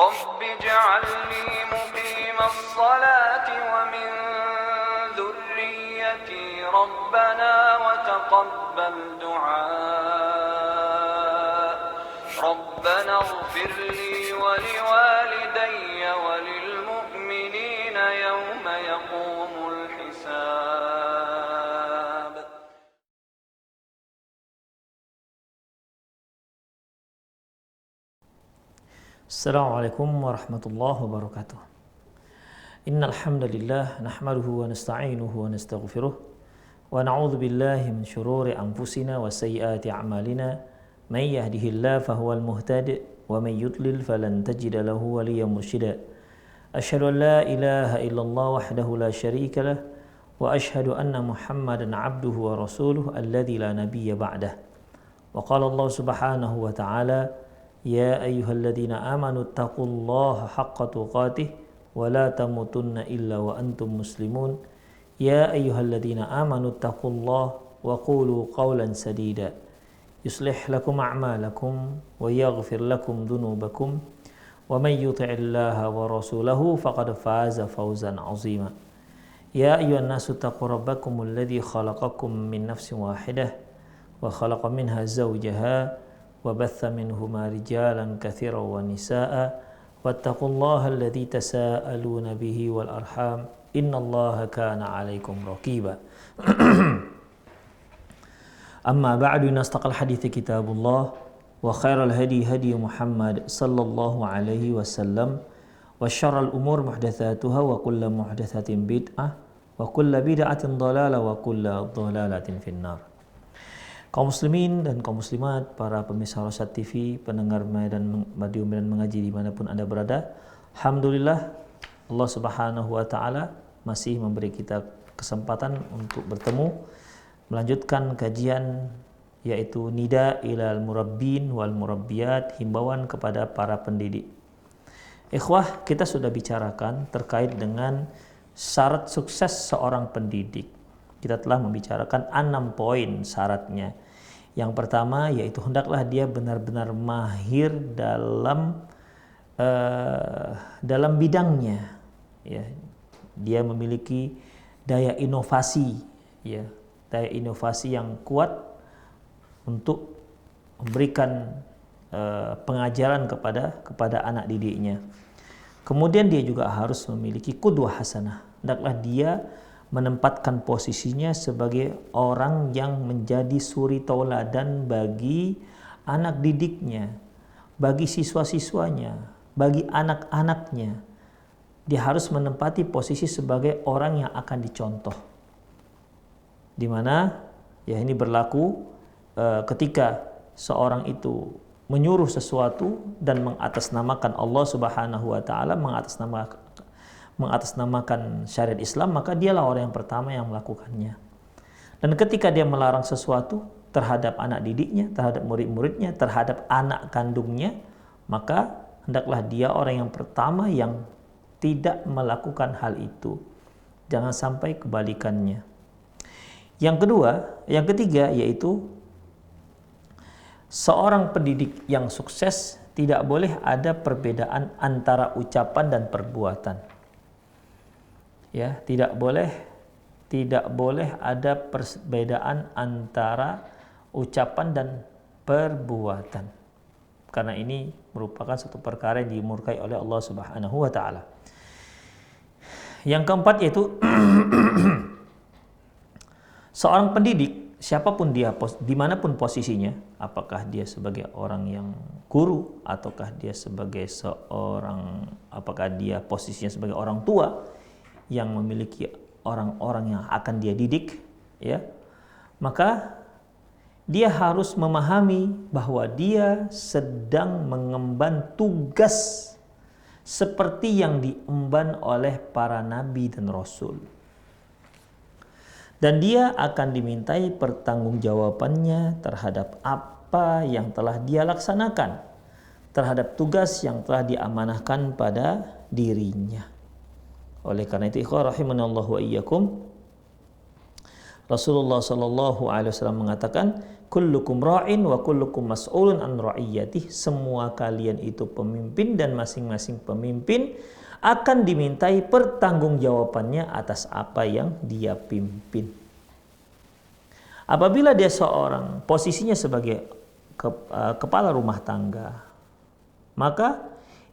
رب اجعلني مقيم الصلاة ومن ذريتي ربنا وتقبل دعاء ربنا اغفر لي ولوالدي وللمؤمنين يوم يقوم الحساب. Assalamualaikum warahmatullahi wabarakatuh. Innal hamdalillah nahmaduhu wa nasta'inuhu wa nastaghfiruh wa na'udzu billahi min shururi anfusina wa sayyiati a'malina may yahdihillahu fahuwal muhtadi wa may yudlil falan tajida lahu waliyyan mursyida. Asyhadu an la ilaha illallah wahdahu la syarika lah wa asyhadu anna Muhammadan 'abduhu wa rasuluhu alladzi la nabiyya ba'dah. Wa qala Allah subhanahu wa ta'ala يا أيها الذين آمنوا اتقوا الله حق تقاته ولا تموتن إلا وأنتم مسلمون يا أيها الذين آمنوا اتقوا الله وقولوا قولا سديدا يصلح لكم أعمالكم ويغفر لكم ذنوبكم ومن يطع الله ورسوله فقد فاز فوزا عظيما يا أيها الناس اتقوا ربكم الذي خلقكم من نفس واحدة وخلق منها زوجها وبث منهما رجالا كثيرا ونساء واتقوا الله الذي تساءلون به والأرحام إن الله كان عليكم رقيبا أما بعد نستقى الحديث كتاب الله وخير الهدي هدي محمد صلى الله عليه وسلم وشر الأمور محدثاتها وكل محدثة بدعة وكل بدعة ضلالة وكل ضلالة في النار. Kaum muslimin dan kaum muslimat, para pemirsa Rosyad TV, pendengar dan radio dan mengaji dimanapun Anda berada, alhamdulillah Allah subhanahu wa ta'ala masih memberi kita kesempatan untuk bertemu, melanjutkan kajian yaitu Nida ilal murabbin wal murabbiyat, himbauan kepada para pendidik. Ikhwah, kita sudah bicarakan terkait dengan syarat sukses seorang pendidik. Kita telah membicarakan 6 poin syaratnya. Yang pertama yaitu hendaklah dia benar-benar mahir dalam bidangnya. Ya, dia memiliki daya inovasi, ya, daya inovasi yang kuat untuk memberikan pengajaran kepada anak didiknya. Kemudian dia juga harus memiliki qudwah hasanah. Hendaklah dia menempatkan posisinya sebagai orang yang menjadi suri tauladan bagi anak didiknya, bagi siswa-siswanya, bagi anak-anaknya. Dia harus menempati posisi sebagai orang yang akan dicontoh. Di mana ya ini berlaku ketika seorang itu menyuruh sesuatu dan mengatasnamakan Allah Subhanahu wa taala, mengatasnamakan syariat Islam, maka dialah orang yang pertama yang melakukannya. Dan ketika dia melarang sesuatu terhadap anak didiknya, terhadap murid-muridnya, terhadap anak kandungnya, maka hendaklah dia orang yang pertama yang tidak melakukan hal itu. Jangan sampai kebalikannya. Yang ketiga yaitu seorang pendidik yang sukses tidak boleh ada perbedaan antara ucapan dan perbuatan. Ya, tidak boleh ada perbedaan antara ucapan dan perbuatan. Karena ini merupakan satu perkara yang dimurkai oleh Allah Subhanahu wa taala. Yang keempat yaitu seorang pendidik, siapapun dia, dimanapun posisinya, apakah dia sebagai orang yang guru, apakah dia posisinya sebagai orang tua yang memiliki orang-orang yang akan dia didik, ya, maka dia harus memahami bahwa dia sedang mengemban tugas seperti yang diemban oleh para nabi dan rasul. Dan dia akan dimintai pertanggungjawabannya terhadap apa yang telah dia laksanakan, terhadap tugas yang telah diamanahkan pada dirinya. Oleh karena itu, ikhwah rahimanallahu wa iyyakum, Rasulullah sallallahu alaihi wasallam mengatakan, kullukum ra'in wa kullukum mas'ulun an ra'iyatih. Semua kalian itu pemimpin dan masing-masing pemimpin akan dimintai pertanggungjawabannya atas apa yang dia pimpin. Apabila dia seorang posisinya sebagai kepala rumah tangga, maka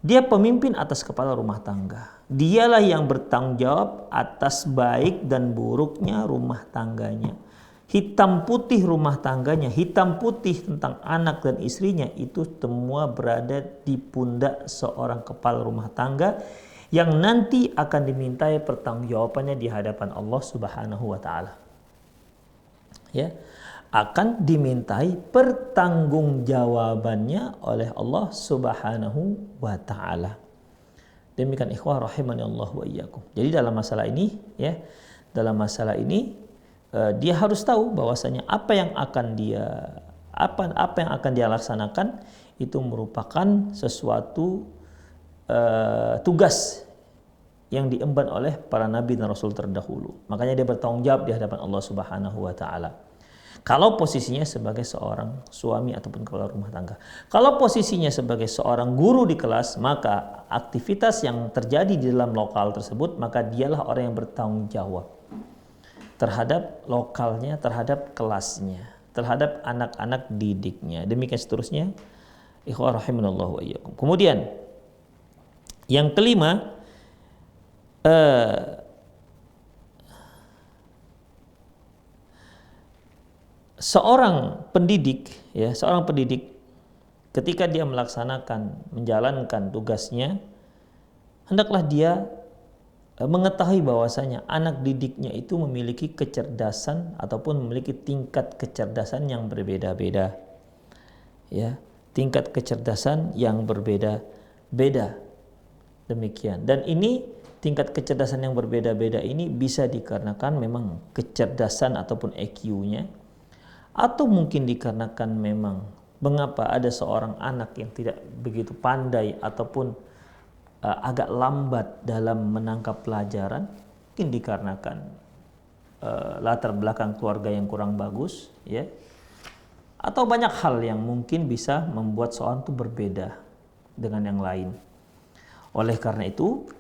dia pemimpin atas kepala rumah tangga. Dialah yang bertanggung jawab atas baik dan buruknya rumah tangganya. Hitam putih rumah tangganya, hitam putih tentang anak dan istrinya, itu semua berada di pundak seorang kepala rumah tangga yang nanti akan dimintai pertanggungjawabannya di hadapan Allah Subhanahu wa taala. Ya, akan dimintai pertanggungjawabannya oleh Allah Subhanahu wa taala. Demikian ikhwah rahimani Allah wa iyyakum. Jadi dalam masalah ini dia harus tahu bahwasanya apa yang akan dia laksanakan itu merupakan sesuatu tugas yang diemban oleh para nabi dan rasul terdahulu. Makanya dia bertanggung jawab di hadapan Allah Subhanahu wa taala. Kalau posisinya sebagai seorang suami ataupun kepala rumah tangga. Kalau posisinya sebagai seorang guru di kelas, maka aktivitas yang terjadi di dalam lokal tersebut, maka dialah orang yang bertanggung jawab terhadap lokalnya, terhadap kelasnya, terhadap anak-anak didiknya. Demikian seterusnya. Ikhwah rahimanallahu wa iyyakum. Kemudian yang kelima, seorang pendidik ketika dia menjalankan tugasnya, hendaklah dia mengetahui bahwasanya anak didiknya itu memiliki kecerdasan ataupun memiliki tingkat kecerdasan yang berbeda-beda. Ya, tingkat kecerdasan yang berbeda-beda. Demikian. Dan ini tingkat kecerdasan yang berbeda-beda ini bisa dikarenakan memang kecerdasan ataupun EQ-nya, atau mungkin dikarenakan memang mengapa ada seorang anak yang tidak begitu pandai ataupun agak lambat dalam menangkap pelajaran, mungkin dikarenakan latar belakang keluarga yang kurang bagus, ya, atau banyak hal yang mungkin bisa membuat seorang itu berbeda dengan yang lain. Oleh karena itu,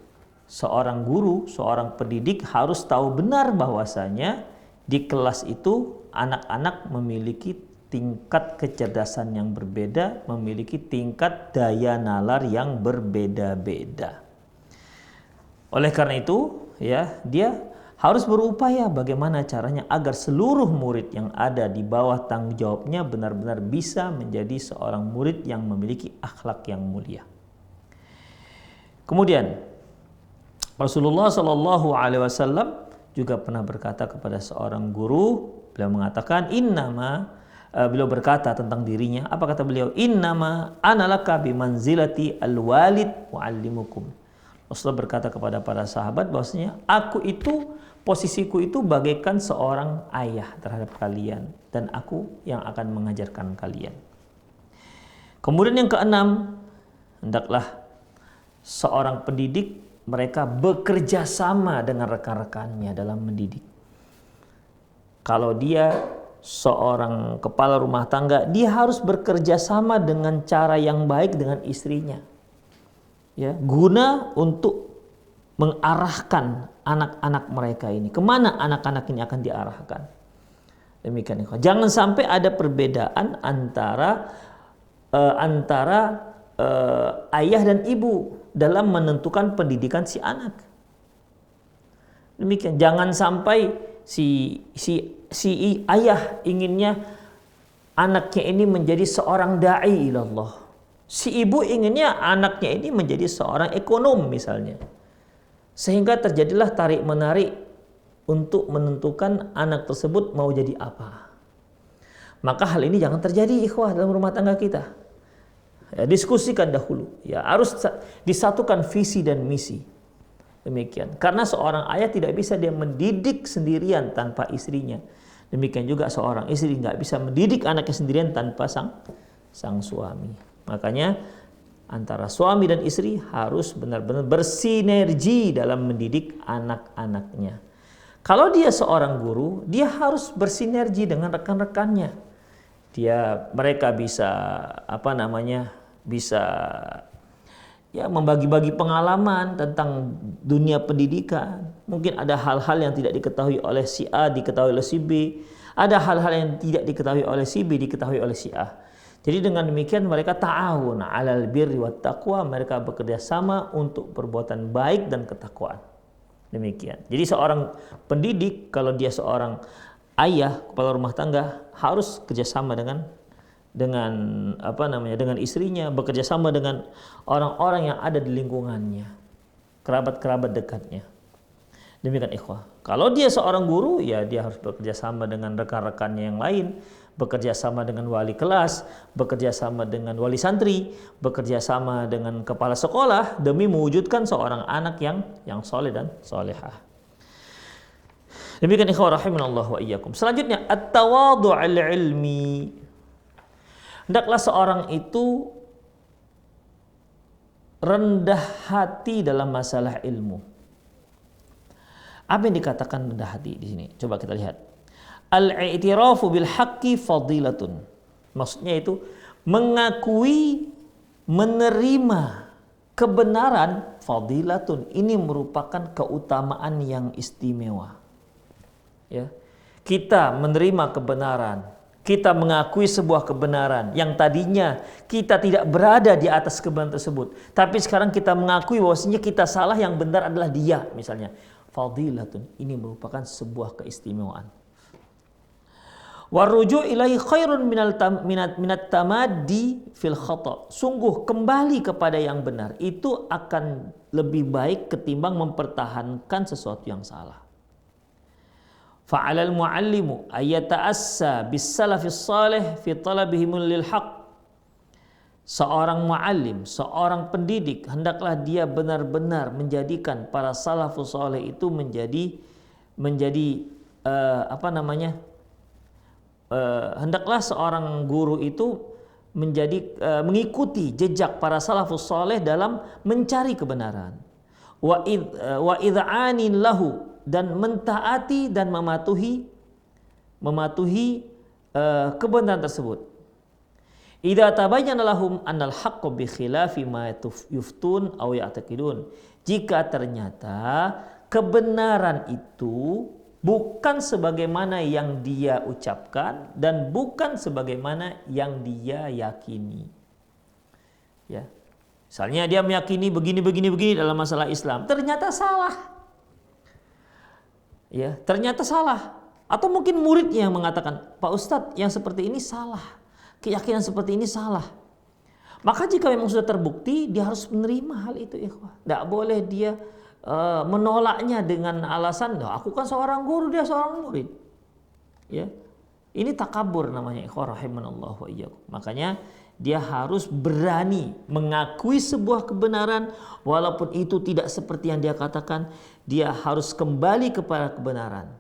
seorang guru, seorang pendidik harus tahu benar bahwasanya di kelas itu anak-anak memiliki tingkat kecerdasan yang berbeda, memiliki tingkat daya nalar yang berbeda-beda. Oleh karena itu, ya, dia harus berupaya bagaimana caranya agar seluruh murid yang ada di bawah tanggung jawabnya benar-benar bisa menjadi seorang murid yang memiliki akhlak yang mulia. Kemudian Rasulullah Shallallahu Alaihi Wasallam juga pernah berkata kepada seorang guru, beliau mengatakan beliau berkata tentang dirinya, apa kata beliau? Innama analaka bimanzilati alwalid wa'allimukum. Rasulullah berkata kepada para sahabat bahwasanya posisiku itu bagaikan seorang ayah terhadap kalian dan aku yang akan mengajarkan kalian. Kemudian yang keenam, hendaklah seorang pendidik mereka bekerja sama dengan rekan-rekannya dalam mendidik. Kalau dia seorang kepala rumah tangga, dia harus bekerja sama dengan cara yang baik dengan istrinya, ya, guna untuk mengarahkan anak-anak mereka ini. Kemana anak-anak ini akan diarahkan? Demikian. Jangan sampai ada perbedaan antara ayah dan ibu dalam menentukan pendidikan si anak. Demikian. Jangan sampai si ayah inginnya anaknya ini menjadi seorang da'i ilallah. Si ibu inginnya anaknya ini menjadi seorang ekonom misalnya. Sehingga terjadilah tarik-menarik untuk menentukan anak tersebut mau jadi apa. Maka hal ini jangan terjadi ikhwah dalam rumah tangga kita. Ya, diskusikan dahulu. Ya, harus disatukan visi dan misi. Demikian. Karena seorang ayah tidak bisa dia mendidik sendirian tanpa istrinya. Demikian juga seorang istri nggak bisa mendidik anaknya sendirian tanpa sang suami. Makanya antara suami dan istri harus benar-benar bersinergi dalam mendidik anak-anaknya. Kalau dia seorang guru, dia harus bersinergi dengan rekan-rekannya. Mereka bisa bisa ya membagi-bagi pengalaman tentang dunia pendidikan. Mungkin ada hal-hal yang tidak diketahui oleh si A diketahui oleh si B, ada hal-hal yang tidak diketahui oleh si B diketahui oleh si A. Jadi dengan demikian mereka ta'awun 'alal birri wat taqwa, mereka bekerja sama untuk perbuatan baik dan ketakwaan. Demikian. Jadi seorang pendidik kalau dia seorang ayah, kepala rumah tangga, harus kerjasama dengan istrinya, bekerja sama dengan orang-orang yang ada di lingkungannya, kerabat-kerabat dekatnya. Demikian ikhwah. Kalau dia seorang guru, ya dia harus bekerja sama dengan rekan-rekannya yang lain, bekerja sama dengan wali kelas, bekerja sama dengan wali santri, bekerja sama dengan kepala sekolah demi mewujudkan seorang anak yang soleh dan solehah. Demikian ikhwah rahimanallahu wa iyyakum. Selanjutnya at-tawadhu' al-ilmi. Hendaklah seorang itu rendah hati dalam masalah ilmu. Apa yang dikatakan rendah hati di sini? Coba kita lihat. Al-i'tirafu bil haqqi fadilatun. Maksudnya itu mengakui, menerima kebenaran, fadilatun. Ini merupakan keutamaan yang istimewa. Ya. Kita menerima kebenaran, kita mengakui sebuah kebenaran yang tadinya kita tidak berada di atas kebenaran tersebut, tapi sekarang kita mengakui bahwasanya kita salah, yang benar adalah dia, misalnya. Fadilatun, ini merupakan sebuah keistimewaan. Waruju ilaihi khairun minat tamaddi fil khata. Sungguh kembali kepada yang benar itu akan lebih baik ketimbang mempertahankan sesuatu yang salah. Fa'alal muallimu ayyata'assa bis salafis salih fi talabihim lil haqq. Seorang muallim, seorang pendidik, hendaklah dia benar-benar menjadikan para salafus salih itu hendaklah seorang guru itu mengikuti jejak para salafus salih dalam mencari kebenaran. Wa id'anin lahu, dan mentaati dan mematuhi kebenaran tersebut. Idza tabayyana lahum annal haqqu bi khilafi ma yuftun aw ya'taqidun. Jika ternyata kebenaran itu bukan sebagaimana yang dia ucapkan dan bukan sebagaimana yang dia yakini. Ya. Misalnya dia meyakini begini dalam masalah Islam, ternyata salah. Ya, ternyata salah. Atau mungkin muridnya yang mengatakan, "Pak Ustadz, yang seperti ini salah. Keyakinan seperti ini salah." Maka jika memang sudah terbukti, dia harus menerima hal itu, ikhwah. Tidak boleh dia menolaknya dengan alasan, aku kan seorang guru, dia seorang murid. Ya, ini takabur namanya, ikhwah rahimanallahu wa iyyakum. Makanya dia harus berani mengakui sebuah kebenaran, walaupun itu tidak seperti yang dia katakan. Dia harus kembali kepada kebenaran.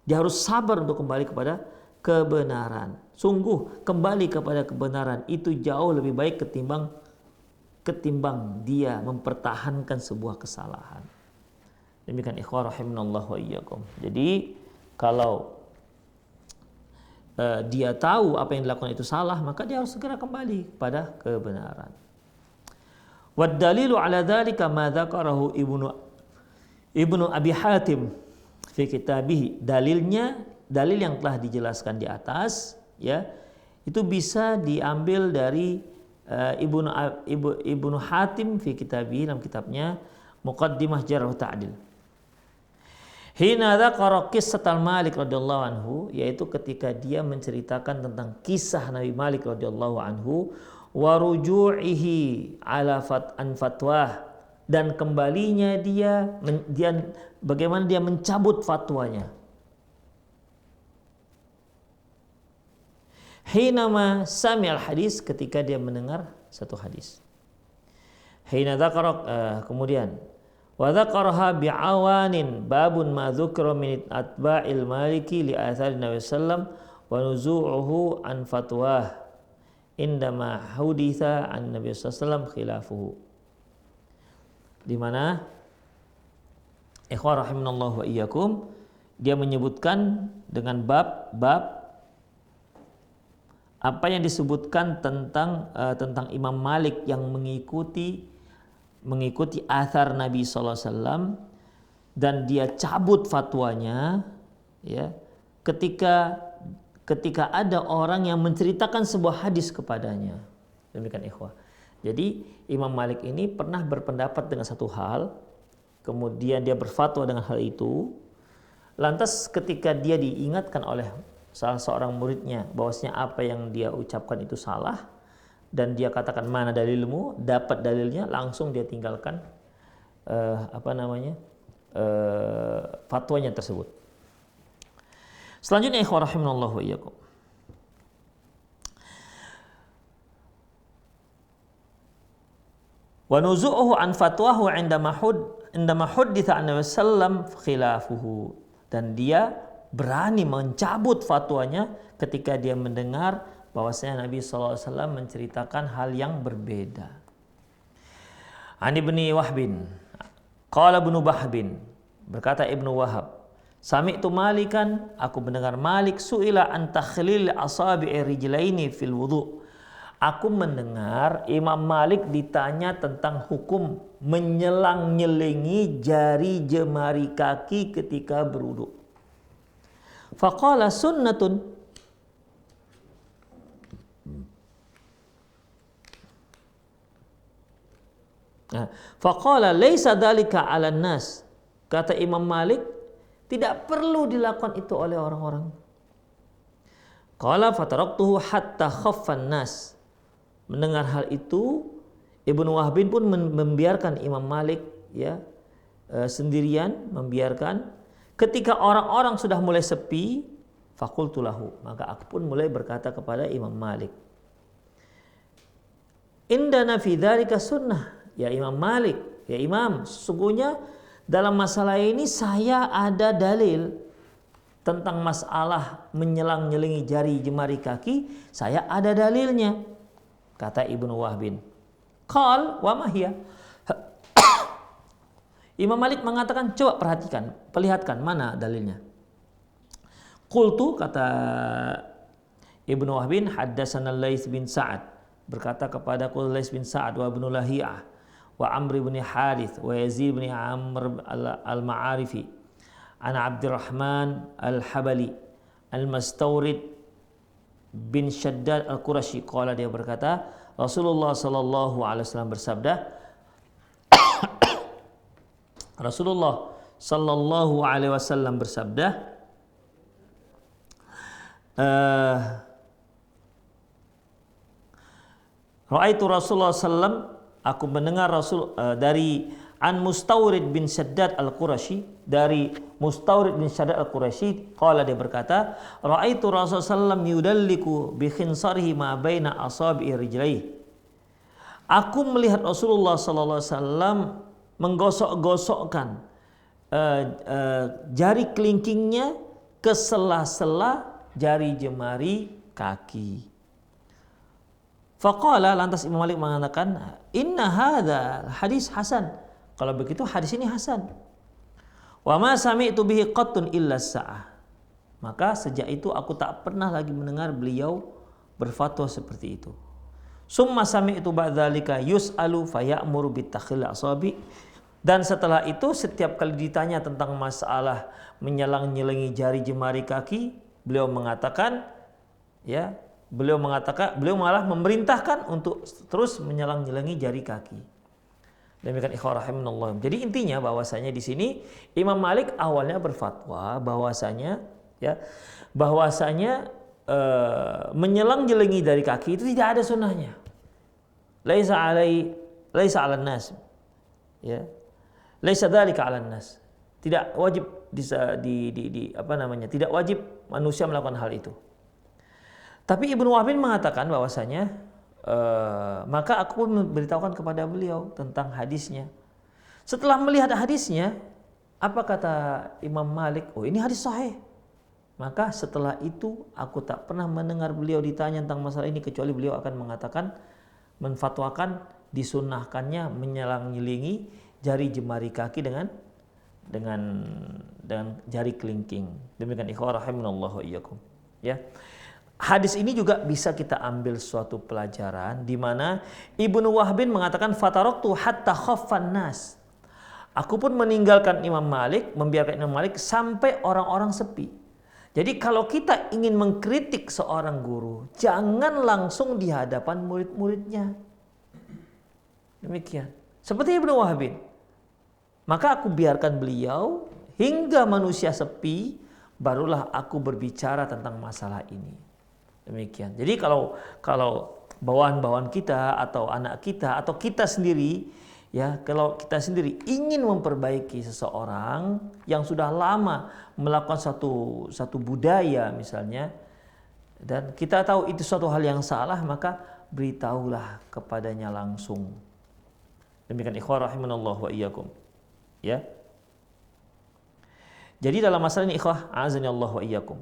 Dia harus sabar untuk kembali kepada kebenaran. Sungguh kembali kepada kebenaran itu jauh lebih baik ketimbang dia mempertahankan sebuah kesalahan. Demikian ikhwah rahimanallahu wa iyyakum. Jadi kalau dia tahu apa yang dilakukan itu salah, maka dia harus segera kembali pada kebenaran. Wad dalilu ala dzalika ma dzakarahu Ibnu Abi Hatim fi kitabih. Dalil yang telah dijelaskan di atas, ya, itu bisa diambil dari Ibnu Hatim fi kitabih, dalam kitabnya Muqaddimah Jarh wa Ta'dil. Hina dzakara qissatal Malik radhiyallahu anhu, yaitu ketika dia menceritakan tentang kisah Nabi Malik radhiyallahu anhu, wa ruju'ihi ala fatwah, dan kembalinya dia bagaimana dia mencabut fatwanya. Hinama sami'al hadis, ketika dia mendengar satu hadis. Hina dzakara, kemudian wa dzakaraha bi'awanin babun ma dzukira min atba'il maliki li athari Nabi sallam wa nuzu'uhu an fatwah indama huditha an Nabi sallam khilafuhu. Di mana ikhwah rahimanallahu wa iyyakum, dia menyebutkan dengan bab apa yang disebutkan tentang Imam Malik yang mengikuti athar Nabi sallallahu alaihi wasallam dan dia cabut fatwanya, ya, ketika ada orang yang menceritakan sebuah hadis kepadanya. Demikian ikhwah. Jadi Imam Malik ini pernah berpendapat dengan satu hal, kemudian dia berfatwa dengan hal itu. Lantas ketika dia diingatkan oleh salah seorang muridnya bahwasanya apa yang dia ucapkan itu salah dan dia katakan mana dalilmu, dapat dalilnya, langsung dia tinggalkan fatwanya tersebut. Selanjutnya ikhwah rahimanallahu wa iyyakum. Wa nuzu'uhu an fatwahu indama hudditha an Nabi sallam khilafuhu, dan dia berani mencabut fatwanya ketika dia mendengar bahwasanya Nabi sallallahu alaihi wasallam menceritakan hal yang berbeda. Ani ibni Wahbin qala ibnu Bahbin, berkata Ibnu Wahab, sami'tu Malikan, aku mendengar Malik, su'ila an takhlil asabi'i rijlaini fil wudu'. Aku mendengar Imam Malik ditanya tentang hukum menyelang-nyelingi jari jemari kaki ketika berwudu. Faqala sunnatun. Faqala laisa dzalika 'alan nas. Kata Imam Malik, tidak perlu dilakukan itu oleh orang-orang. Qala fataraktuhu hatta khaffan nas. Mendengar hal itu, Ibnu Wahbin pun membiarkan Imam Malik, ya, sendirian, membiarkan. Ketika orang-orang sudah mulai sepi, faqultu lahu, maka aku pun mulai berkata kepada Imam Malik, indana fi dzalika sunnah. Ya Imam Malik, ya Imam, sesungguhnya dalam masalah ini saya ada dalil tentang masalah menyelang-nyelingi jari jemari kaki, saya ada dalilnya. Kata Ibnu Wahbin. Qal wa ma hiya? Imam Malik mengatakan, coba perhatikan, perlihatkan mana dalilnya. Qultu, kata Ibnu Wahbin, haddatsana Laits bin Sa'ad, berkata kepada Laits bin Sa'ad wa Ibnu Lahiyah wa Amr bin Harith wa Yazid bin Amr al-Ma'arifi an Abdurrahman al-Habali al-Mastawrid bin Shaddad al-Qurashi, qala, dia berkata, Rasulullah sallallahu alaihi wasallam bersabda, Rasulullah sallallahu alaihi wasallam bersabda, Ra'aitu Rasulullah sallam, aku mendengar Rasul dari an Mustawrid bin Shaddad al-Qurashi, dari Mustawrid bin Shaddad al-Qurashi, qala, dia berkata, Ra'aitu Rasulullah sallam yudalliku bi khinsarihi ma baina asabi'i rijlaihi. Aku melihat Rasulullah sallallahu alaihi wasallam menggosok-gosokkan jari kelingkingnya ke sela-sela jari jemari kaki. Faqala, lantas Imam Malik mengatakan, inna hadza hadis hasan. Kalau begitu hadis ini hasan. Wa ma sami'tu bihi qattun illa sa'ah. Maka sejak itu aku tak pernah lagi mendengar beliau berfatwa seperti itu. Summa sami'tu ba'dzalika yus'alu faya'muru bitakhil asabi. Dan setelah itu setiap kali ditanya tentang masalah menyelang-nyelingi jari jemari kaki, beliau mengatakan, ya, beliau malah memerintahkan untuk terus menyelang-nyelingi jari kaki. Demikian ikhwah rahimanallah. Jadi intinya bahwasanya di sini Imam Malik awalnya berfatwa bahwasanya, ya, menyelang-nyelingi dari kaki itu tidak ada sunnahnya. Laisa 'alan nas. Ya. Laisa dzalika 'alan nas. Tidak wajib tidak wajib manusia melakukan hal itu. Tapi Ibnu Wahbin mengatakan bahwasanya maka aku memberitahukan kepada beliau tentang hadisnya. Setelah melihat hadisnya, apa kata Imam Malik? Oh, ini hadis sahih. Maka setelah itu aku tak pernah mendengar beliau ditanya tentang masalah ini kecuali beliau akan mengatakan, menfatwakan disunnahkannya menyelang-nyelingi jari jemari kaki dengan jari kelingking. Demikian ikhwah rahimanallahu iyyakum. Ya. Hadis ini juga bisa kita ambil suatu pelajaran di mana Ibnu Wahbin mengatakan fataraktu hatta khaffan nas. Aku pun meninggalkan Imam Malik, membiarkan Imam Malik sampai orang-orang sepi. Jadi kalau kita ingin mengkritik seorang guru, jangan langsung di hadapan murid-muridnya. Demikian. Seperti Ibnu Wahbin. Maka aku biarkan beliau hingga manusia sepi, barulah aku berbicara tentang masalah ini. Demikian. Jadi kalau bawahan-bawahan kita atau anak kita atau kita sendiri, ya, kalau kita sendiri ingin memperbaiki seseorang yang sudah lama melakukan satu budaya misalnya, dan kita tahu itu suatu hal yang salah, maka beritahulah kepadanya langsung. Demikian ikhwah rahimanallah wa iyyakum. Ya. Jadi dalam masalah ini ikhwah azanillah wa iyyakum.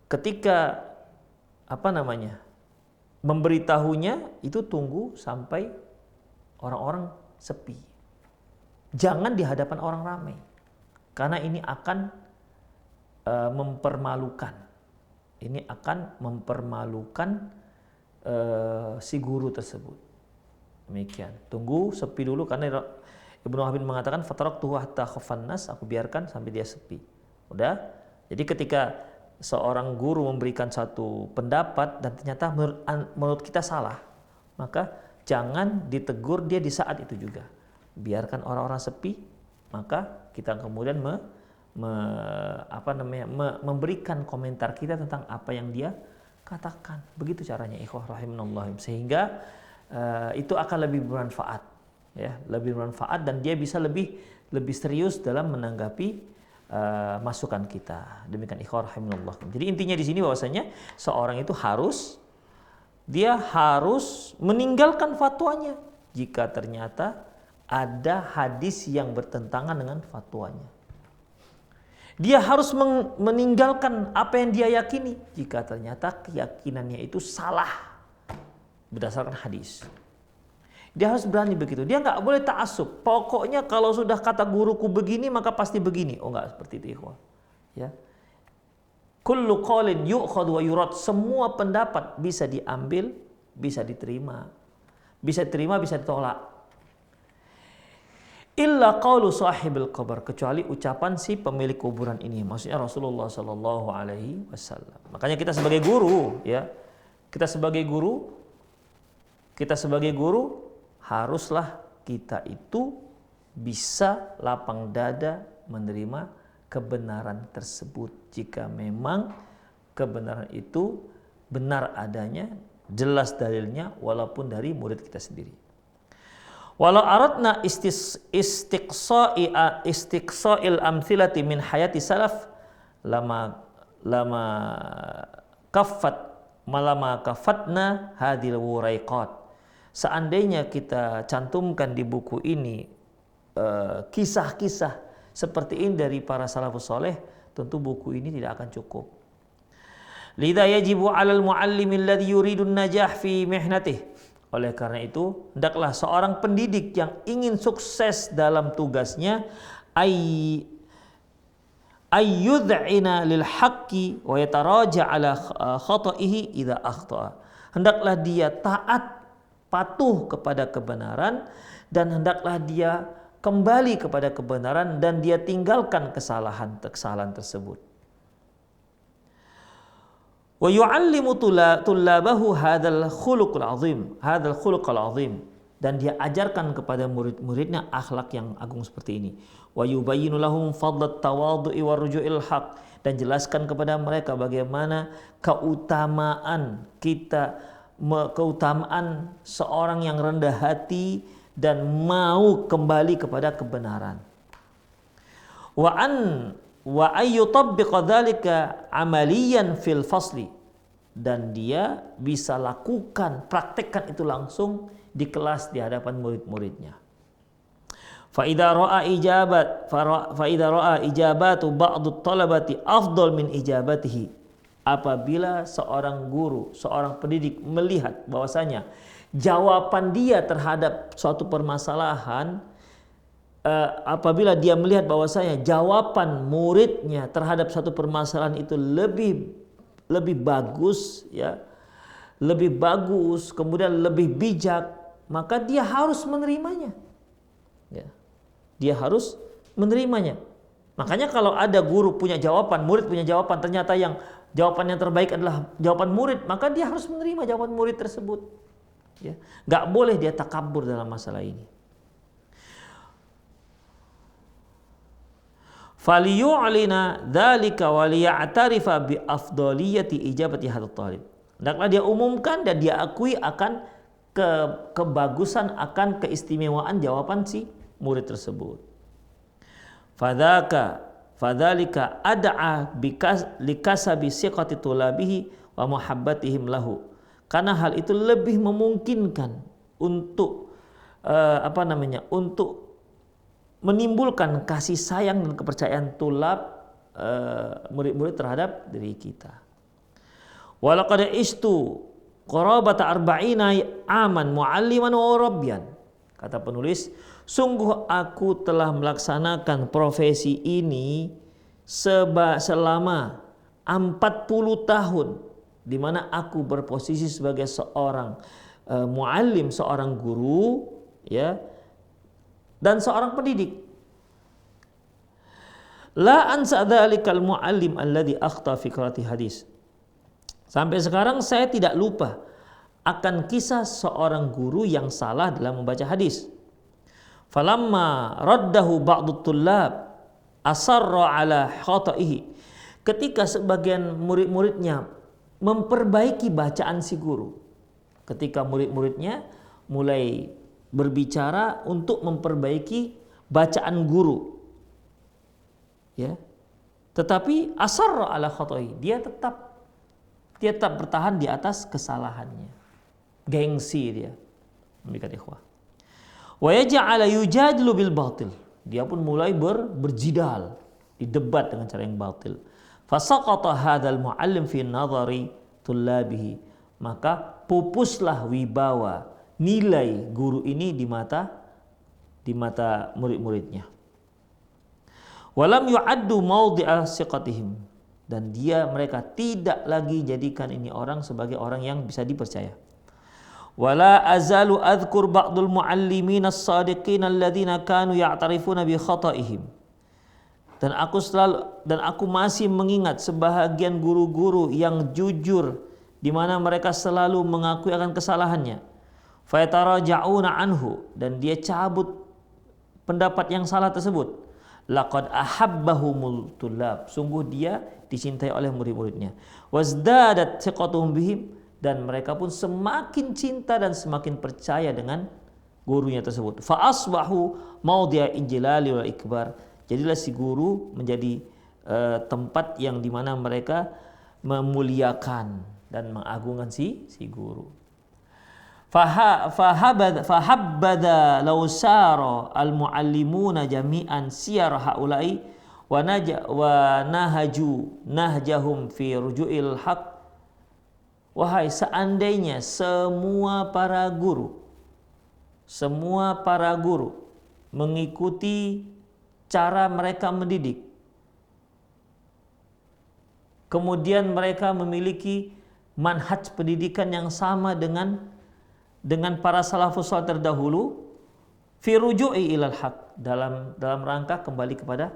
Ketika memberitahunya itu tunggu sampai orang-orang sepi. Jangan di hadapan orang ramai. Karena ini akan mempermalukan. Ini akan mempermalukan si guru tersebut. Demikian. Tunggu sepi dulu karena Ibnu Wahbin mengatakan fataraktuhu hatta khaffan nas, aku biarkan sampai dia sepi. Udah? Jadi ketika seorang guru memberikan satu pendapat dan ternyata menurut kita salah, maka jangan ditegur dia di saat itu juga. Biarkan orang-orang sepi, maka kita kemudian memberikan komentar kita tentang apa yang dia katakan. Begitu caranya ikhwah rahimanallah, sehingga itu akan lebih bermanfaat, ya, lebih bermanfaat dan dia bisa lebih serius dalam menanggapi masukan kita. Demikian ikhwah rahimanallah. Jadi intinya di sini bahwasanya seorang itu harus meninggalkan fatwanya jika ternyata ada hadis yang bertentangan dengan fatwanya. Dia harus meninggalkan apa yang dia yakini jika ternyata keyakinannya itu salah berdasarkan hadis. Dia harus berani begitu. Dia nggak boleh ta'assub. Pokoknya kalau sudah kata guruku begini maka pasti begini. Oh, nggak seperti itu ikhwah. Ya. Kullu qaulin yu'khadhu wa yurad. Semua pendapat bisa diambil, bisa diterima. Bisa diterima, bisa ditolak. Illa qaulu sahibil qabr, kecuali ucapan si pemilik kuburan ini. Maksudnya Rasulullah sallallahu alaihi wasallam. Makanya kita sebagai guru, ya. Kita sebagai guru haruslah kita itu bisa lapang dada menerima kebenaran tersebut jika memang kebenaran itu benar adanya, jelas dalilnya walaupun dari murid kita sendiri. Walau aradna istiqsa'il amthilati min hayati salaf lama kafatna hadil wuraiqat. Seandainya kita cantumkan di buku ini kisah-kisah seperti ini dari para salafus soleh, tentu buku ini tidak akan cukup. Lidha yajibu 'alal mu'allimi alladhi yuridun najah fi mihnatih. Oleh karena itu, hendaklah seorang pendidik yang ingin sukses dalam tugasnya ayyud'ina lil haqqi wa yataraja 'ala khata'ihi idza akhta'a. Hendaklah dia taat, patuh kepada kebenaran, dan hendaklah dia kembali kepada kebenaran dan dia tinggalkan kesalahan tersebut. Wa yu'allimu tullabahu hadzal khuluqul azim, dan dia ajarkan kepada murid-muridnya akhlak yang agung seperti ini. Wa yubayyinu lahum fadlat tawadhu'i wa ruju'il haq, dan jelaskan kepada mereka bagaimana keutamaan seorang yang rendah hati dan mau kembali kepada kebenaran. Wa ayyutabbiqa dzalika amaliyan fil fasli, dan dia bisa praktekkan itu langsung di kelas di hadapan murid-muridnya. Fa idza ra'a ijabatu ba'd talabati afdal min ijabatihi. Apabila seorang guru, seorang pendidik melihat bahwasanya jawaban dia terhadap suatu permasalahan, apabila dia melihat bahwasanya jawaban muridnya terhadap suatu permasalahan itu lebih lebih bagus, ya, lebih bagus, kemudian lebih bijak, maka dia harus menerimanya. Ya. Dia harus menerimanya. Makanya kalau ada guru punya jawaban, murid punya jawaban, ternyata yang jawaban yang terbaik adalah jawaban murid, maka dia harus menerima jawaban murid tersebut. Ya. Gak boleh dia takabur dalam masalah ini. Faliyu'lina dzalika wa liya'tarifa bi afdaliyati ijabati hadzal talib. Hendaklah dia umumkan dan dia akui akan kebagusan, akan keistimewaan jawaban si murid tersebut. Fadzalika ad'a likasabi siqati tulabihi wa muhabbatihim lahu. Karena hal itu lebih memungkinkan untuk untuk menimbulkan kasih sayang dan kepercayaan tulab murid-murid terhadap diri kita. Walaqad istu qarabata arba'ina aman mu'alliman wa rabbiyan. Kata penulis, sungguh aku telah melaksanakan profesi ini selama 40 tahun, di mana aku berposisi sebagai seorang muallim, seorang guru, ya, dan seorang pendidik. La ansa dzalikal muallim alladhi akhta fi qiraati hadis. Sampai sekarang saya tidak lupa akan kisah seorang guru yang salah dalam membaca hadis. Falamma raddahu ba'dut tullab asarra ala khata'ihi. Ketika sebagian murid-muridnya memperbaiki bacaan si guru. Ketika murid-muridnya mulai berbicara untuk memperbaiki bacaan guru, ya, tetapi asarra ala khata'i, dia tetap bertahan di atas kesalahannya, gengsi dia, memberikan ikhwah. Wa yaj'ala yujadilu bil batil, dia pun mulai berjidal, didebat dengan cara yang batil. Fasaqata hadzal muallim fi nadhari tullabihi, maka pupuslah wibawa, nilai guru ini di mata murid-muridnya. Walam yu'addu mawdi'a siqatihim, dan mereka tidak lagi jadikan ini orang sebagai orang yang bisa dipercaya. Wala azalu adhkur ba'dul muallimin as-sadiqin alladziina kanu ya'tarifuna bi khata'ihim. Dan aku masih mengingat sebahagian guru-guru yang jujur, di mana mereka selalu mengakui akan kesalahannya. Fayataraja'una anhu, dan dia cabut pendapat yang salah tersebut. Laqad ahabbahumul tullab, sungguh dia dicintai oleh murid-muridnya. Wazdadat thiqatuhum bihim, dan mereka pun semakin cinta dan semakin percaya dengan gurunya tersebut. Fa asbahu mawdi'a ijlali wal ikbar, jadilah si guru menjadi tempat yang dimana mereka memuliakan dan mengagungkan si guru. Fahabbada law sara al-muallimuna jami'an siyar haula'i wa nahjahum fi ruju'il haq. Wahai, seandainya semua para guru mengikuti cara mereka mendidik, kemudian mereka memiliki manhaj pendidikan yang sama dengan para salafus saleh terdahulu, fi ruju'i ilal haq, dalam rangka kembali kepada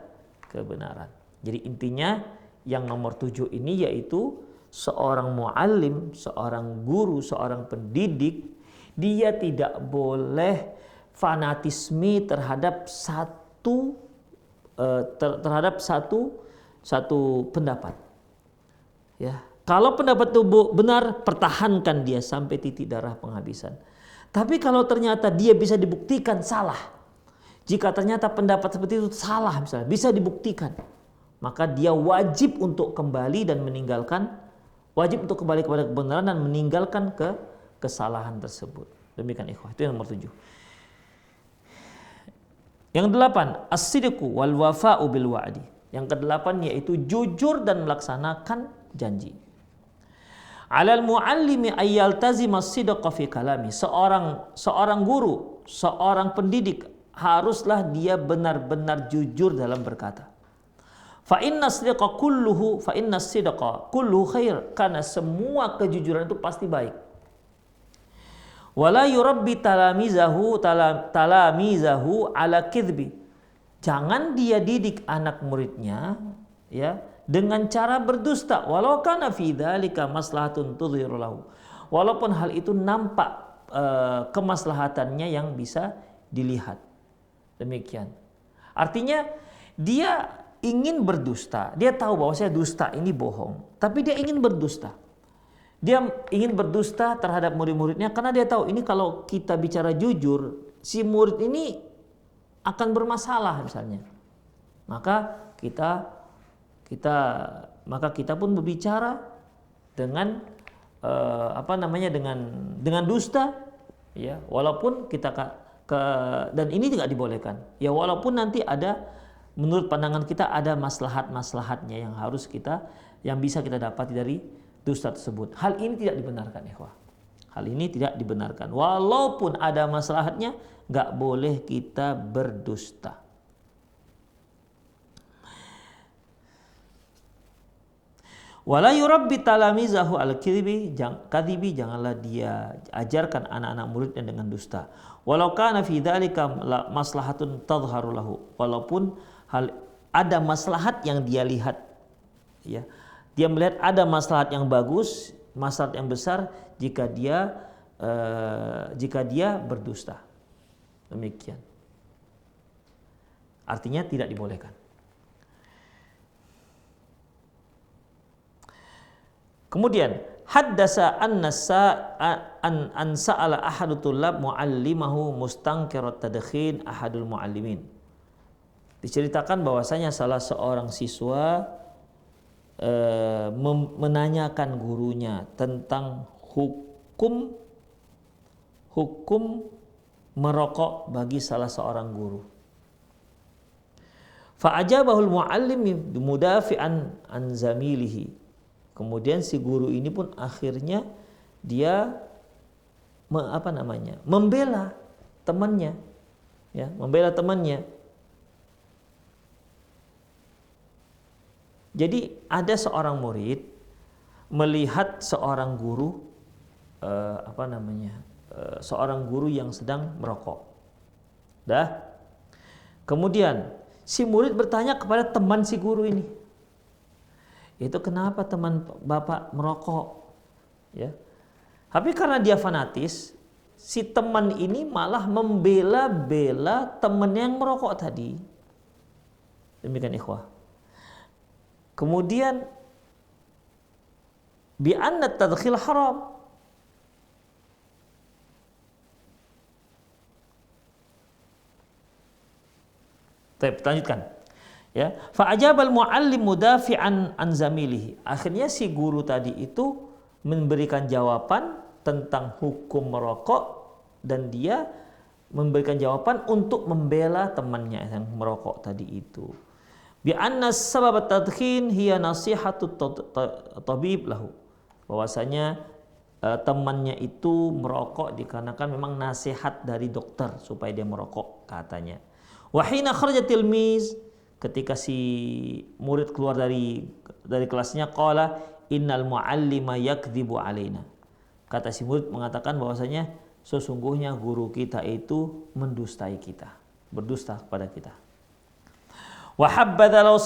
kebenaran. Jadi intinya yang nomor 7 ini yaitu seorang muallim, seorang guru, seorang pendidik, dia tidak boleh fanatisme terhadap satu pendapat. Ya, kalau pendapat itu benar, pertahankan dia sampai titik darah penghabisan. Tapi kalau ternyata dia bisa dibuktikan salah, jika ternyata pendapat seperti itu salah misalnya, bisa dibuktikan, maka dia wajib untuk kembali kepada kebenaran dan meninggalkan kesalahan tersebut. Demikian ikhwah, itu yang nomor 7. Yang 8, as-sidqu wal wafa'u bil wa'di. Yang ke-8 yaitu jujur dan melaksanakan janji. Alal muallimi ayyaltazima as-sidqa fi kalami. Seorang guru, seorang pendidik haruslah dia benar-benar jujur dalam berkata. fa inna sidqa kulluhu khair, karena semua kejujuran itu pasti baik. Wala yurabbi talamizahu ala kidbi, jangan dia didik anak muridnya ya dengan cara berdusta, walau kana fi dzalika maslahatun tudhiru lahu, walaupun hal itu nampak kemaslahatannya yang bisa dilihat. Demikian. Artinya dia ingin berdusta, dia tahu bahwa saya dusta ini bohong, tapi dia ingin berdusta. Dia ingin berdusta terhadap murid-muridnya karena dia tahu ini kalau kita bicara jujur, si murid ini akan bermasalah misalnya. Maka kita pun berbicara dengan dengan dusta, ya, walaupun dan ini tidak dibolehkan. Ya, walaupun nanti ada, menurut pandangan kita ada maslahatnya yang bisa kita dapati dari dusta tersebut. Hal ini tidak dibenarkan, ikhwah. Hal ini tidak dibenarkan. Walaupun ada maslahatnya, nggak boleh kita berdusta. Wala yurabbi talamizahu al-kadhibi, janganlah dia ajarkan anak-anak muridnya dengan dusta. Walau kana fi dzalika maslahatun tadhharu lahu, walaupun ada maslahat yang dia lihat, ya. Dia melihat ada maslahat yang bagus, maslahat yang besar jika dia berdusta. Demikian. Artinya tidak dibolehkan. Kemudian haddasa an sa'ala ahadu tullab muallimahu mustankirat tadkhin ahadul muallimin. Diceritakan bahwasanya salah seorang siswa menanyakan gurunya tentang hukum merokok bagi salah seorang guru. Fa'ajabahul muallim mudafi'an an zamilihi. Kemudian si guru ini pun akhirnya dia membela temannya, ya, membela temannya. Jadi ada seorang murid melihat seorang guru seorang guru yang sedang merokok. Kemudian si murid bertanya kepada teman si guru ini, itu kenapa teman bapak merokok? Ya. Tapi karena dia fanatis, si teman ini malah membela-bela teman yang merokok tadi. Demikian, ikhwah. Kemudian bi anna tadkhil haram. Baik, lanjutkan. Ya, fa ajabal muallim mudafi'an an zamilihi. Akhirnya si guru tadi itu memberikan jawaban tentang hukum merokok dan dia memberikan jawaban untuk membela temannya yang merokok tadi itu. Bi anna sabab tadkhin hiya nasihatu tabib lahu, bahwasanya temannya itu merokok dikarenakan memang nasihat dari dokter supaya dia merokok, katanya. Wa hina kharaja tilmiz, ketika si murid keluar dari kelasnya, qala innal muallima yakdzibu alaina, kata si murid mengatakan bahwasanya sesungguhnya guru kita itu mendustai kita, berdusta kepada kita. Wa habbadha law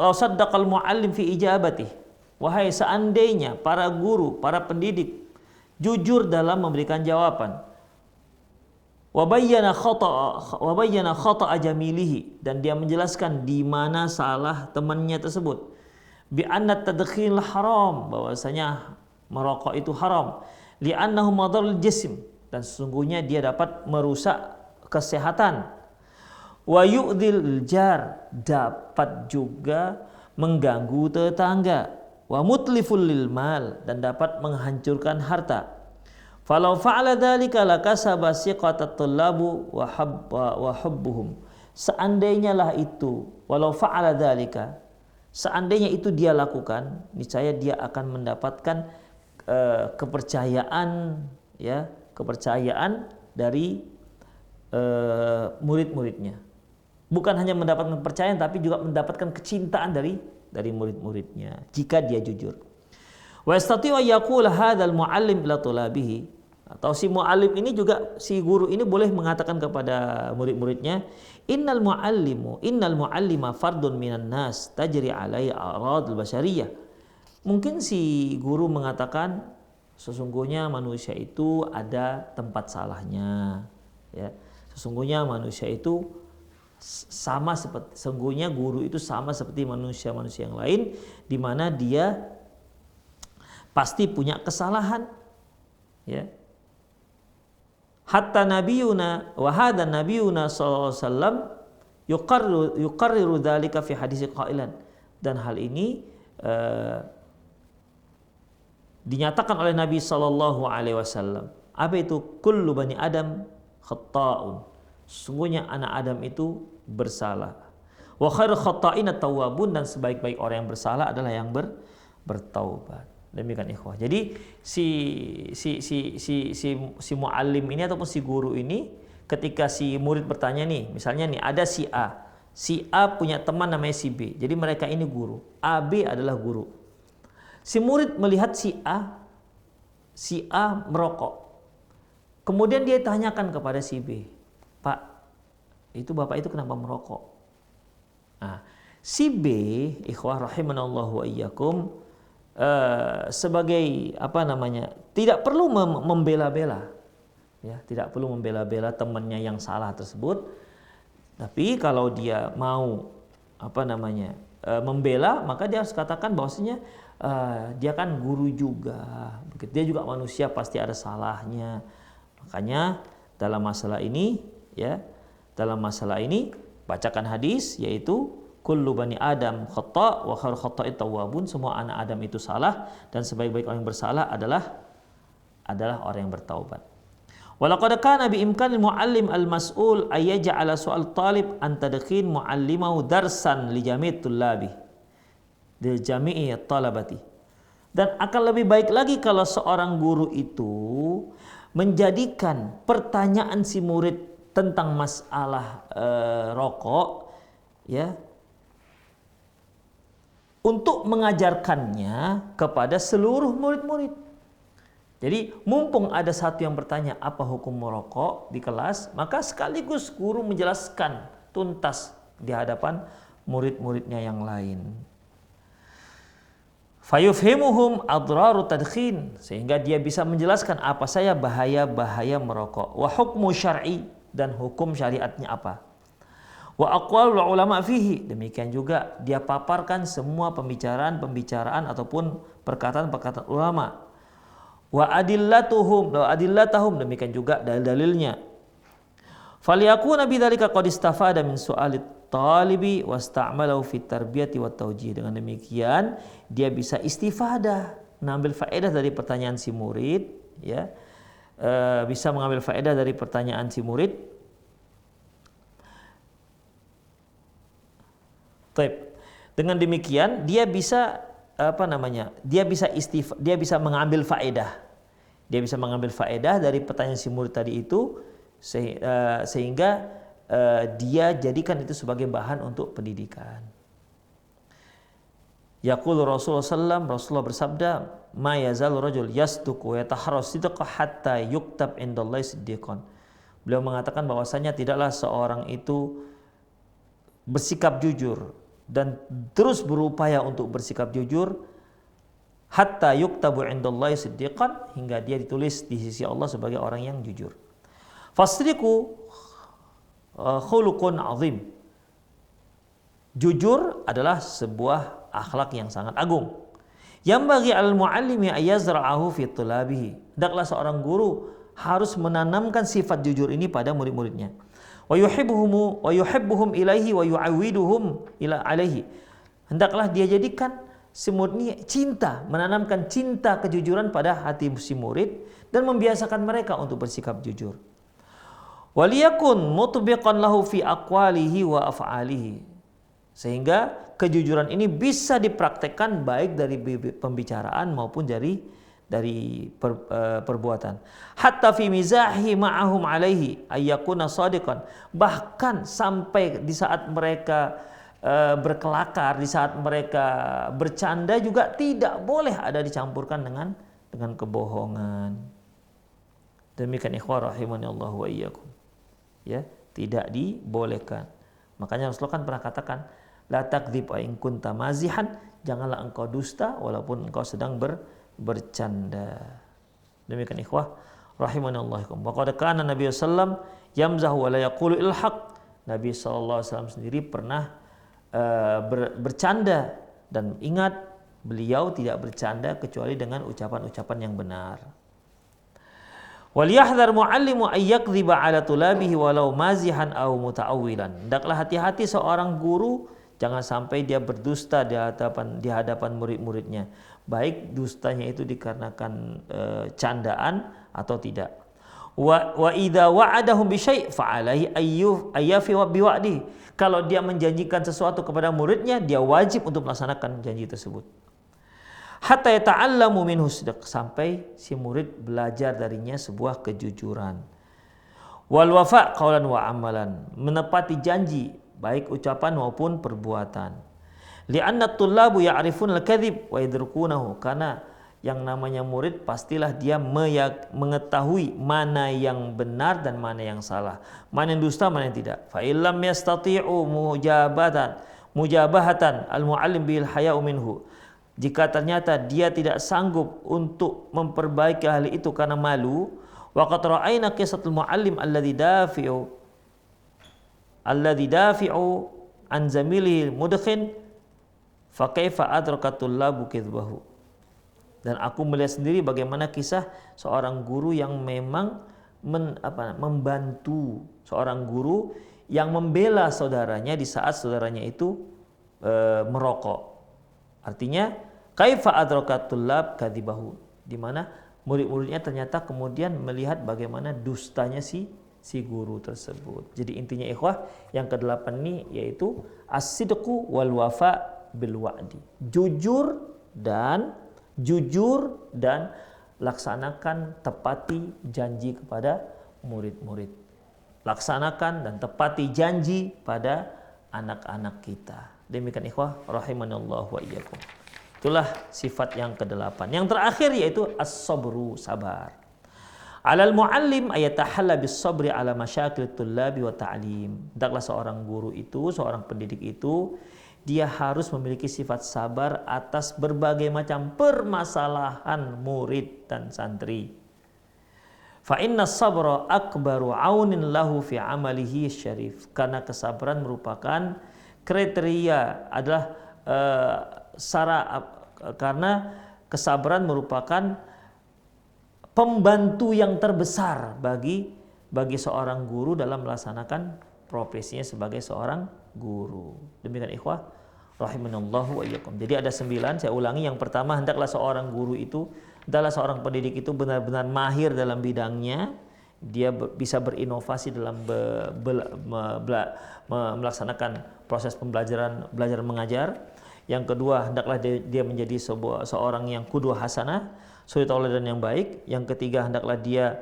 saddaqal muallim fi ijabatihi, wahai seandainya para guru, para pendidik jujur dalam memberikan jawaban. Wa bayyana khata'a jamilihi, dan dia menjelaskan di mana salah temannya tersebut. Bi anna tadkhil haram, bahwasanya merokok itu haram. Li annahu madarul jism, dan sesungguhnya dia dapat merusak kesehatan. Wa yu'dhil jar, dapat juga mengganggu tetangga. Wa mutliful lil mal, dan dapat menghancurkan harta. Falau fa'ala dzalika lakasaba siqatat tullabu wa hubbuhum. Seandainya lah itu, walau fa'ala dzalika, seandainya itu dia lakukan, niscaya dia akan mendapatkan kepercayaan, ya, kepercayaan dari murid-muridnya. Bukan hanya mendapatkan kepercayaan, tapi juga mendapatkan kecintaan dari dari murid-muridnya jika dia jujur. Wa yastati'u yaqula hadzal muallim ila tulabihi, atau si muallim ini juga, si guru ini boleh mengatakan kepada murid-muridnya, innal muallima fardun minan nas tajri alaihi a'radul basyariyah. Mungkin si guru mengatakan sesungguhnya manusia itu ada tempat salahnya, ya. Sesungguhnya manusia itu sesungguhnya guru itu sama seperti manusia-manusia yang lain, di mana dia pasti punya kesalahan, ya. Hatta nabiyuna wa hadha nabiyuna sallallahu alaihi wasallam yuqarriru dzalika fi hadis qailan, dan hal ini dinyatakan oleh Nabi sallallahu alaihi wasallam. Apa itu? Kullu bani Adam khata'un. Sesungguhnya anak Adam itu bersalah. Wa khairu khata'in at-tawwabun, dan sebaik-baik orang yang bersalah adalah yang bertaubat. Demikian ikhwah. Jadi si muallim ini ataupun si guru ini, ketika si murid bertanya nih, misalnya nih ada si A. Si A punya teman namanya si B. Jadi mereka ini guru. A, B adalah guru. Si murid melihat si A merokok. Kemudian dia tanyakan kepada si B, Pak, itu bapak itu kenapa merokok? Nah, si B, ikhwah rahimanallahu wa iyyakum, sebagai tidak perlu membela-bela, ya, tidak perlu membela-bela temannya yang salah tersebut. Tapi kalau dia mau membela, maka dia harus katakan bahwasanya dia kan guru juga, dia juga manusia, pasti ada salahnya. Makanya dalam masalah ini bacakan hadis, yaitu kullu bani Adam khata' wa khairu khata'it tawwabun, semua anak Adam itu salah dan sebaik-baik orang yang bersalah adalah orang yang bertaubat. Walaqad kana bi imkanil muallim al-mas'ul ay yaj'ala su'al talib an tadkhin muallimahu darsan li jami' tullabi di jami'i talabati. Dan akan lebih baik lagi kalau seorang guru itu menjadikan pertanyaan si murid tentang masalah rokok, ya, untuk mengajarkannya kepada seluruh murid-murid. Jadi mumpung ada satu yang bertanya apa hukum merokok di kelas, maka sekaligus guru menjelaskan tuntas di hadapan murid-muridnya yang lain. Fayufhimuhum adraru tadkhin, sehingga dia bisa menjelaskan apa saja bahaya-bahaya merokok. Wa hukmu syar'i, dan hukum syariatnya apa. Wa aqwalul ulama fihi, demikian juga dia paparkan semua pembicaraan ataupun perkataan-perkataan ulama. Wa adillatahum, demikian juga dalil-dalilnya. Faliyakuna bidzalika qad istafada min su'alit talibi wasta'malahu fit tarbiyati wat tawjih. Dengan demikian dia bisa istifadah, mengambil faedah dari pertanyaan si murid, ya. Bisa mengambil faedah dari pertanyaan si murid. Dengan demikian dia bisa dia bisa mengambil faedah. Dia bisa mengambil faedah dari pertanyaan si murid tadi itu, sehingga dia jadikan itu sebagai bahan untuk pendidikan. Yaqul Rasulullah bersabda, ma yazal rajul yasduqu wa yataharras sidqa hatta yuktab indallahi siddiqan. Beliau mengatakan bahwasanya tidaklah seorang itu bersikap jujur dan terus berupaya untuk bersikap jujur hatta yuktabu indallahi siddiqan, hingga dia ditulis di sisi Allah sebagai orang yang jujur. Fasriqu khuluqun azim. Jujur adalah sebuah akhlak yang sangat agung. Yang bagi al-muallimi ayazra'ahu fi tulabihi. Hendaklah seorang guru harus menanamkan sifat jujur ini pada murid-muridnya. Wa yuhibbuhum ilaihi wa yu'awwiduhum ila alaihi. Hendaklah dia jadikan si murid ini menanamkan cinta kejujuran pada hati si murid dan membiasakan mereka untuk bersikap jujur. Waliyakun mutbiqan lahu fi aqwalihi wa af'alihi. Sehingga kejujuran ini bisa dipraktekkan baik dari pembicaraan maupun dari perbuatan. Hatta fi mizahi ma'ahum alaihi ayyakuna shadiqan. Bahkan sampai di saat mereka berkelakar, di saat mereka bercanda juga tidak boleh ada dicampurkan dengan kebohongan. Demikian ikhwah rahimani Allah wa iyyakum. Ya, tidak dibolehkan. Makanya Rasulullah kan pernah katakan, la takdzib wa in kunta mazihan, janganlah engkau dusta walaupun engkau sedang bercanda. Demikian ikhwah rahimani Allah. Wa qad kana Nabi sallallahu yamzahu wa la yaqulu il haq. Nabi sallallahu alaihi wasallam sendiri pernah bercanda, dan ingat beliau tidak bercanda kecuali dengan ucapan-ucapan yang benar. Wal yahdhar muallimu ay yakdziba ala tulabihi walau mazihan aw muta'awwilan. Hendaklah hati-hati seorang guru jangan sampai dia berdusta di hadapan murid-muridnya, baik dustanya itu dikarenakan candaan atau tidak. Wa idza wa'adahum bi syai' fa alaihi ayyafi wa biwa'di. Kalau dia menjanjikan sesuatu kepada muridnya, dia wajib untuk melaksanakan janji tersebut. Hatta yata'allamu minhu sidq, sampai si murid belajar darinya sebuah kejujuran. Wal wafa' qaulan wa amalan, menepati janji baik ucapan maupun perbuatan. Li'anna at-tullabu ya'rifun al-kadzib wa yadrukunahu, karena yang namanya murid pastilah dia mengetahui mana yang benar dan mana yang salah, mana yang dusta, mana yang tidak. Fa illam yastati'u mujabahatan al-muallim bil haya'u minhu. Jika ternyata dia tidak sanggup untuk memperbaiki hal itu karena malu, wa qad ra'ayna qisatul muallim alladhi dafi'u an zamilihi mudkhin fa kaifa adrakatul labu kidbahu. Dan aku melihat sendiri bagaimana kisah seorang guru yang memang membantu seorang guru yang membela saudaranya di saat saudaranya itu merokok. Artinya kaifa adrakatul lab kadzibahu, di mana murid-muridnya ternyata kemudian melihat bagaimana dustanya si guru tersebut. Jadi intinya ikhwah, yang ke-8 ini yaitu as-sidqu wal wafa bil wa'di. Jujur dan laksanakan, tepati janji kepada murid-murid. Laksanakan dan tepati janji pada anak-anak kita. Demikian ikhwah rahimanallahu wa iyyakum. Itulah sifat yang ke-8. Yang terakhir yaitu as-sabru, sabar. Alal muallim ayatahalla bis sabri ala masyakil tullabi wa ta'lim. Hendaklah seorang guru itu, seorang pendidik itu, dia harus memiliki sifat sabar atas berbagai macam permasalahan murid dan santri. Fa inna sabra akbaru aunin lahu fi amalihi syarif. Karena kesabaran merupakan kriteria, adalah karena kesabaran merupakan pembantu yang terbesar bagi seorang guru dalam melaksanakan profesinya sebagai seorang guru. Demikian ikhwah rahimanallahu wa iyyakum. Jadi ada 9, saya ulangi. Yang pertama, hendaklah seorang guru itu, hendaklah seorang pendidik itu benar-benar mahir dalam bidangnya. Dia bisa berinovasi dalam melaksanakan proses pembelajaran, belajar mengajar. Yang kedua, hendaklah dia menjadi seorang yang qudwah hasanah, suri tauladan yang baik. Yang ketiga, hendaklah dia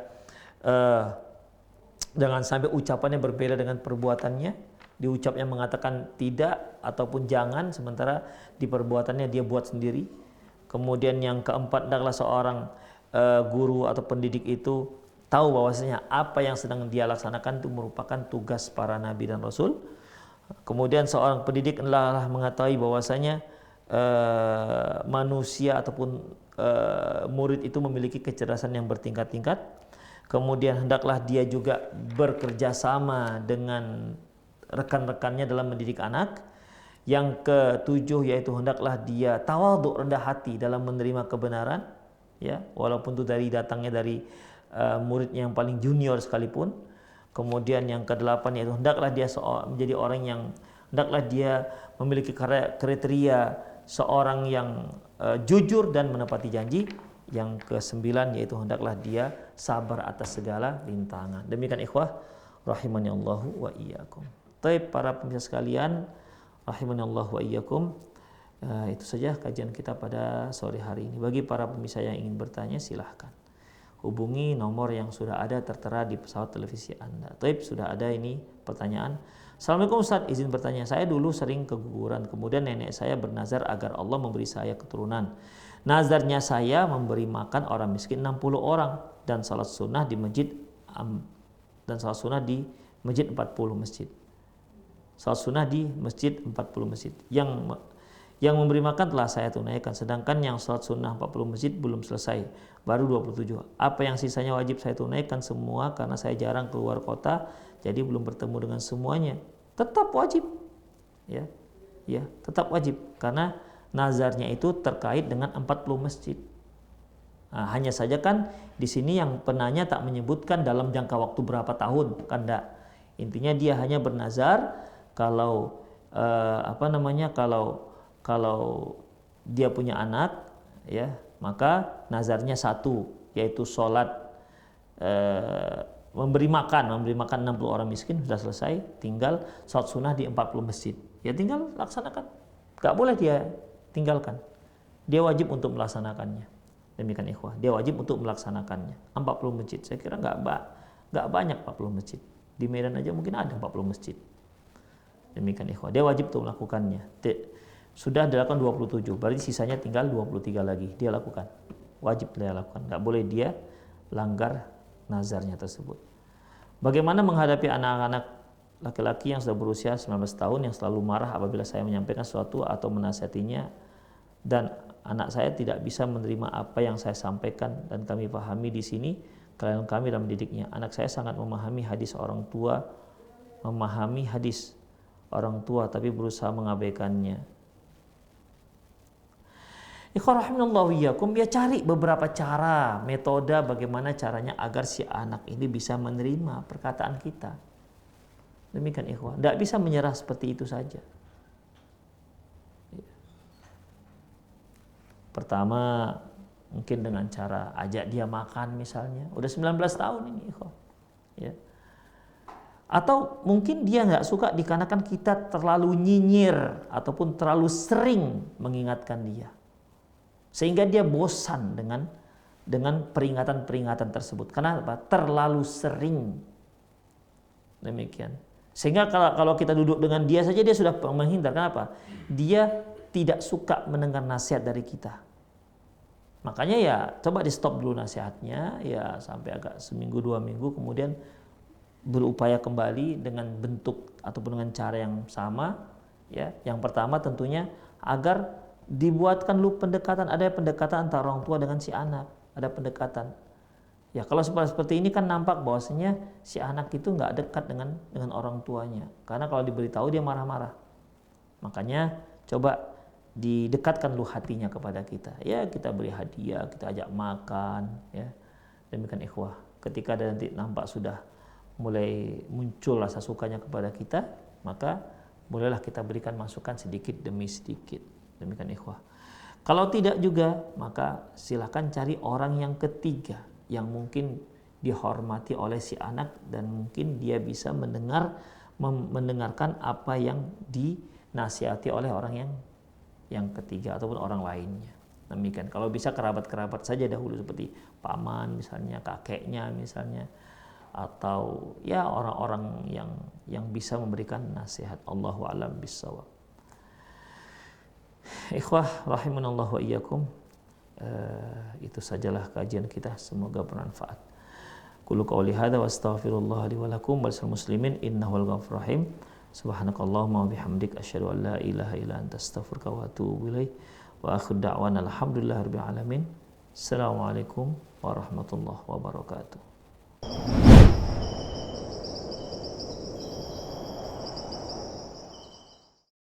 jangan sampai ucapannya berbeda dengan perbuatannya. Di ucapnya mengatakan tidak ataupun jangan, sementara di perbuatannya dia buat sendiri. Kemudian yang keempat, hendaklah seorang guru atau pendidik itu tahu bahwasanya apa yang sedang dia laksanakan itu merupakan tugas para nabi dan rasul. Kemudian seorang pendidik hendaklah mengetahui bahwasanya manusia ataupun murid itu memiliki kecerdasan yang bertingkat-tingkat. Kemudian hendaklah dia juga bekerja sama dengan rekan-rekannya dalam mendidik anak. Yang ke-7 yaitu hendaklah dia tawadhu, rendah hati dalam menerima kebenaran, ya, walaupun itu datangnya dari muridnya yang paling junior sekalipun. Kemudian yang ke-8 yaitu hendaklah dia menjadi orang yang, hendaklah dia memiliki kriteria seorang yang jujur dan menepati janji. Yang ke-9 yaitu hendaklah dia sabar atas segala rintangan. Demikian ikhwah rahimani Allahu wa iyyakum. Baik para pemirsa sekalian, rahimanallahu wa iyyakum. Itu saja kajian kita pada sore hari ini. Bagi para pemirsa yang ingin bertanya, silahkan hubungi nomor yang sudah ada tertera di pesawat televisi Anda. Baik, sudah ada ini pertanyaan. Assalamualaikum Ustaz, izin bertanya. Saya dulu sering keguguran, kemudian nenek saya bernazar agar Allah memberi saya keturunan. Nazarnya saya memberi makan orang miskin 60 orang dan salat sunnah di masjid 40 masjid. Salat sunnah di masjid 40 masjid. Yang memberi makan telah saya tunaikan, sedangkan yang salat sunnah 40 masjid belum selesai, baru 27. Apa yang sisanya wajib saya tunaikan semua karena saya jarang keluar kota, jadi belum bertemu dengan semuanya. Tetap wajib, ya, tetap wajib karena nazarnya itu terkait dengan 40 masjid. Nah, hanya saja kan di sini yang penanya tak menyebutkan dalam jangka waktu berapa tahun, kan enggak. Intinya dia hanya bernazar kalau kalau dia punya anak, ya, maka nazarnya satu, yaitu sholat, memberi makan 60 orang miskin, sudah selesai, tinggal sholat sunnah di 40 masjid. Ya tinggal laksanakan. Gak boleh dia tinggalkan. Dia wajib untuk melaksanakannya. Demikian ikhwah, dia wajib untuk melaksanakannya. 40 masjid, saya kira gak banyak 40 masjid. Di Medan aja mungkin ada 40 masjid. Demikian ikhwah, dia wajib untuk melakukannya. Sudah dilakukan 27, berarti sisanya tinggal 23 lagi. Dia lakukan, wajib dia lakukan. Gak boleh dia langgar nazarnya tersebut. Bagaimana menghadapi anak-anak laki-laki yang sudah berusia 19 tahun yang selalu marah apabila saya menyampaikan sesuatu atau menasihatinya, dan anak saya tidak bisa menerima apa yang saya sampaikan, dan kami pahami di sini kalian kami dalam mendidiknya. Anak saya sangat memahami hadis orang tua tapi berusaha mengabaikannya. Ikhwan rahimanallahu iyyakum, ya cari beberapa cara, metode bagaimana caranya agar si anak ini bisa menerima perkataan kita. Demikian ikhwan, tidak bisa menyerah seperti itu saja. Pertama, mungkin dengan cara ajak dia makan misalnya. Udah 19 tahun ini ikhwan. Ya. Atau mungkin dia nggak suka dikarenakan kita terlalu nyinyir ataupun terlalu sering mengingatkan dia, sehingga dia bosan dengan peringatan-peringatan tersebut. Karena apa? Terlalu sering. Demikian. Sehingga kalau kita duduk dengan dia saja dia sudah menghindar. Kenapa? Dia tidak suka mendengar nasihat dari kita. Makanya ya coba di stop dulu nasihatnya, ya sampai agak seminggu 2 minggu, kemudian berupaya kembali dengan bentuk ataupun dengan cara yang sama. Ya, yang pertama tentunya agar dibuatkan lu pendekatan, ada pendekatan antara orang tua dengan si anak, ada pendekatan. Ya kalau seperti ini kan nampak bahwasanya si anak itu nggak dekat dengan orang tuanya, karena kalau diberitahu dia marah-marah. Makanya coba didekatkan lu hatinya kepada kita. Ya kita beri hadiah, kita ajak makan, ya. Demikian ikhwah. Ketika ada nanti nampak sudah mulai muncul rasa sukanya kepada kita, maka mulailah kita berikan masukan sedikit demi sedikit. Demikian ikhwah. Kalau tidak juga, maka silakan cari orang yang ketiga yang mungkin dihormati oleh si anak dan mungkin dia bisa mendengarkan apa yang dinasihati oleh orang yang ketiga ataupun orang lainnya. Demikian. Kalau bisa kerabat-kerabat saja dahulu, seperti paman misalnya, kakeknya misalnya, atau ya orang-orang yang bisa memberikan nasihat. Allahu a'lam bissawab. Ikhwah rahimanallahu wa iyyakum, itu sajalah kajian kita, semoga bermanfaat. Qulu qouli hadza wa astaghfirullah li wa lakum wa lisal muslimin innahu al-ghafurur rahim. Subhanakallahumma wa bihamdik asyhadu an la ilaha illa anta astaghfiruka wa atubu ilaik. Wa akhiru da'wana alhamdulillahirabbil alamin. Assalamualaikum warahmatullahi wabarakatuh.